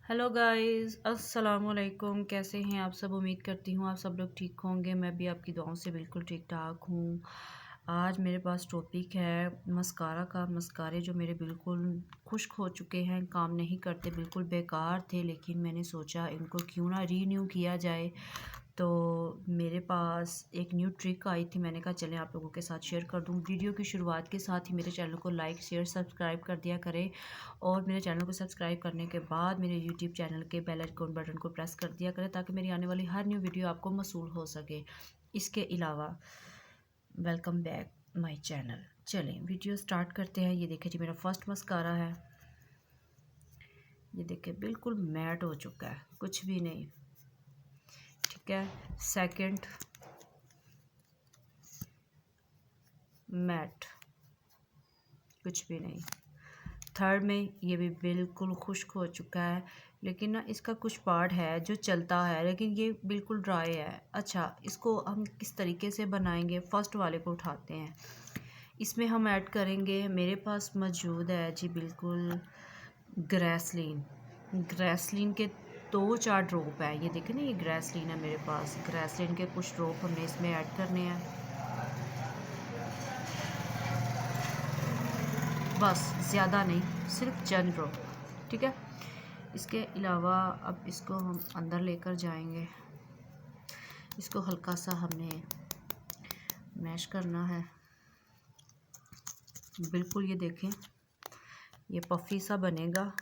Hello guys, अस्सलाम वालेकुम। कैसे हैं आप सब? उम्मीद करती हूँ आप सब लोग ठीक होंगे। मैं भी आपकी दुआओं से बिल्कुल ठीक ठाक हूँ। आज मेरे पास टॉपिक है मस्कारा का। मस्कारे जो मेरे बिल्कुल खुश्क हो चुके हैं, काम नहीं करते, बिल्कुल बेकार थे, लेकिन मैंने सोचा इनको क्यों ना रीन्यू किया जाए। तो मेरे पास एक न्यू ट्रिक आई थी, मैंने कहा चलें आप लोगों के साथ शेयर कर दूं। वीडियो की शुरुआत के साथ ही मेरे चैनल को लाइक शेयर सब्सक्राइब कर दिया करें, और मेरे चैनल को सब्सक्राइब करने के बाद मेरे यूट्यूब चैनल के बेल आइकन बटन को प्रेस कर दिया करें ताकि मेरी आने वाली हर न्यू वीडियो आपको मौसूल हो सके। इसके अलावा वेलकम बैक माय चैनल। चलें वीडियो स्टार्ट करते हैं। ये देखें जी, मेरा फर्स्ट मस्कारा है। ये देखें बिल्कुल मैट हो चुका है, कुछ भी नहीं। ठीक है, सेकंड मैट, कुछ भी नहीं। थर्ड में ये भी बिल्कुल खुश्क हो चुका है, लेकिन ना इसका कुछ पार्ट है जो चलता है, लेकिन ये बिल्कुल ड्राई है। अच्छा, इसको हम किस तरीके से बनाएंगे? फर्स्ट वाले को उठाते हैं। इसमें हम ऐड करेंगे, मेरे पास मौजूद है जी बिल्कुल ग्रेसलीन। ग्रेसलीन के 2-4 ड्रॉप है। ये देखें ना, ये ग्रेसलीन है मेरे पास। ग्रेसलीन के कुछ ड्रॉप हमने इसमें ऐड करने हैं, बस, ज़्यादा नहीं, सिर्फ चंद ड्रॉप। ठीक है। इसके अलावा अब इसको हम अंदर लेकर जाएंगे। इसको हल्का सा हमने मैश करना है। बिल्कुल ये देखें, ये पफ़ी सा बनेगा।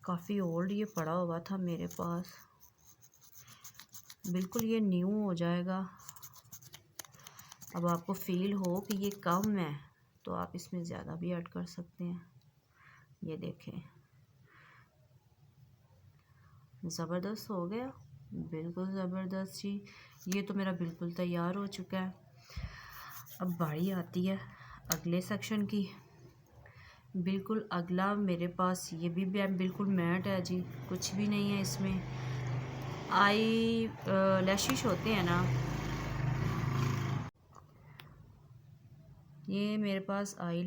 काफ़ी ओल्ड ये पड़ा हुआ था मेरे पास, बिल्कुल ये न्यू हो जाएगा। अब आपको फील हो कि ये कम है तो आप इसमें ज़्यादा भी ऐड कर सकते हैं। ये देखें, ज़बरदस्त हो गया, बिल्कुल ज़बरदस्त जी। ये तो मेरा बिल्कुल तैयार हो चुका है। अब बारी आती है अगले सेक्शन की। बिल्कुल अगला मेरे पास ये भी बिल्कुल मैट है जी, कुछ भी नहीं है इसमें। आई लैशिश होते हैं ना, ये मेरे पास आई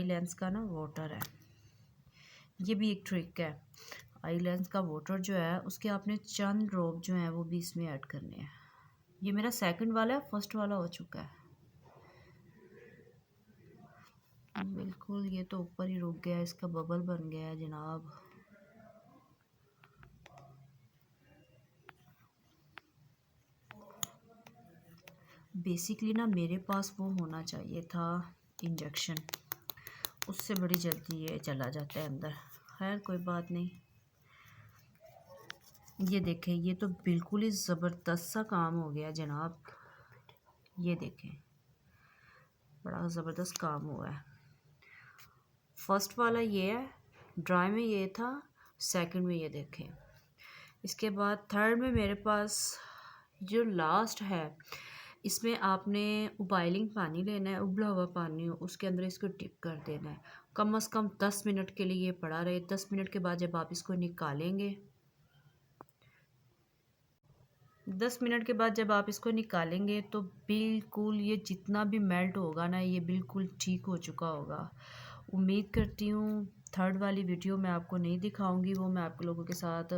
लेंस का ना वाटर है। ये भी एक ट्रिक है। आई लेंस का वाटर जो है उसके आपने चंद ड्रॉप जो हैं वो भी इसमें ऐड करने हैं। ये मेरा सेकंड वाला है, फर्स्ट वाला हो चुका है। बिल्कुल ये तो ऊपर ही रुक गया, इसका बबल बन गया है जनाब। बेसिकली ना मेरे पास वो होना चाहिए था इंजेक्शन, उससे बड़ी जल्दी ये चला जाता है अंदर। खैर कोई बात नहीं। ये देखें, ये तो बिल्कुल ही ज़बरदस्त सा काम हो गया जनाब। ये देखें, बड़ा ज़बरदस्त काम हुआ है। फर्स्ट वाला ये है, ड्राई में ये था, सेकंड में ये देखें। इसके बाद थर्ड में मेरे पास जो लास्ट है, इसमें आपने उबाइलिंग पानी लेना है, उबला हुआ पानी हो, उसके अंदर इसको डिप कर देना है। कम से कम 10 मिनट के लिए ये पड़ा रहे। 10 मिनट के बाद जब आप इसको निकालेंगे, 10 मिनट के बाद जब आप इसको निकालेंगे तो बिल्कुल ये जितना भी मेल्ट होगा ना, ये बिल्कुल ठीक हो चुका होगा। उम्मीद करती हूँ थर्ड वाली वीडियो मैं आपको नहीं दिखाऊंगी, वो मैं आप लोगों के साथ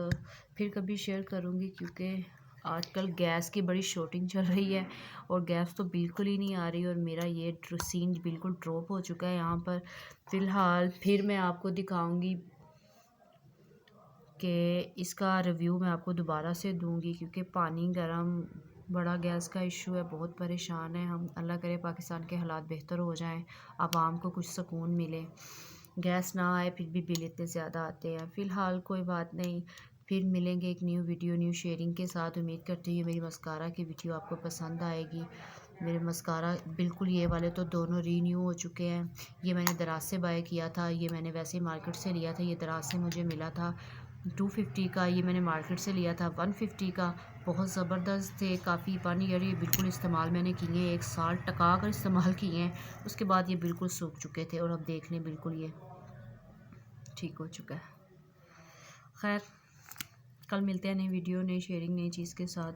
फिर कभी शेयर करूँगी, क्योंकि आजकल गैस की बड़ी शॉर्टिंग चल रही है और गैस तो बिल्कुल ही नहीं आ रही, और मेरा ये सीन बिल्कुल ड्रॉप हो चुका है यहाँ पर। फ़िलहाल फिर मैं आपको दिखाऊँगी कि इसका रिव्यू मैं आपको दोबारा से दूंगी, क्योंकि पानी गर्म, बड़ा गैस का इशू है, बहुत परेशान है हम। अल्लाह करे पाकिस्तान के हालात बेहतर हो जाएं, आवाम को कुछ सुकून मिले। गैस ना आए फिर भी बिल इतने ज़्यादा आते हैं। फ़िलहाल कोई बात नहीं, फिर मिलेंगे एक न्यू वीडियो न्यू शेयरिंग के साथ। उम्मीद करती हूँ मेरी मस्कारा की वीडियो आपको पसंद आएगी। मेरे मस्कारा बिल्कुल ये वाले तो दोनों रीन्यू हो चुके हैं। ये मैंने दराज से बाय किया था, ये मैंने वैसे ही मार्केट से लिया था। ये दराज से मुझे मिला था 250 का, ये मैंने मार्केट से लिया था 150 का। बहुत ज़बरदस्त थे, काफ़ी पानी यार, ये बिल्कुल इस्तेमाल मैंने किए हैं, 1 साल टका कर इस्तेमाल किए हैं। उसके बाद ये बिल्कुल सूख चुके थे, और अब देख लें बिल्कुल ये ठीक हो चुका है। खैर, कल मिलते हैं नई वीडियो नई शेयरिंग नई चीज़ के साथ।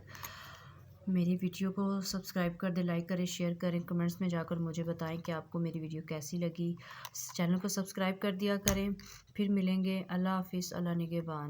मेरी वीडियो को सब्सक्राइब कर दें, लाइक करें, शेयर करें, कमेंट्स में जाकर मुझे बताएं कि आपको मेरी वीडियो कैसी लगी। चैनल को सब्सक्राइब कर दिया करें। फिर मिलेंगे। अल्लाह हाफ़िज़। अल्लाह निगहबान।